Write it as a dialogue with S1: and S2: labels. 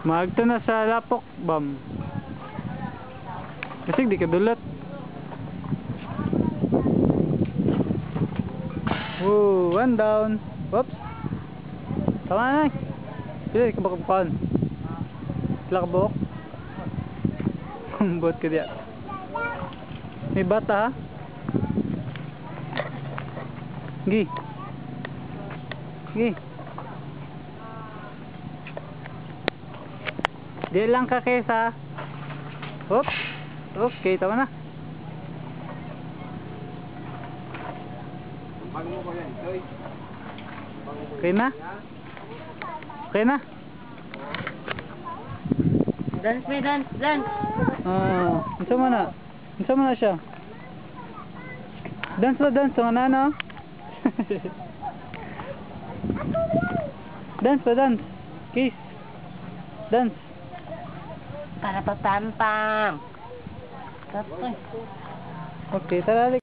S1: Magto na sa lapok, bam. Kasi di ka dulot. Woo, one down. Whoops. Tama na. Pila ka baka bukaan. Sila ka buhok. Buhat ka diya. May bata ha. Gi. Gi. Di lang ka kesa. Oops. Okay, tama na. Okay na? Okay na?
S2: Dance me, dance, dance.
S1: Isa mo na. Isa mo na siya. Dance ba, dance? Ang ano? Dance ba, dance? Kiss. Dance.
S2: Para pa pam pam. Tapos.
S1: Okay, tara.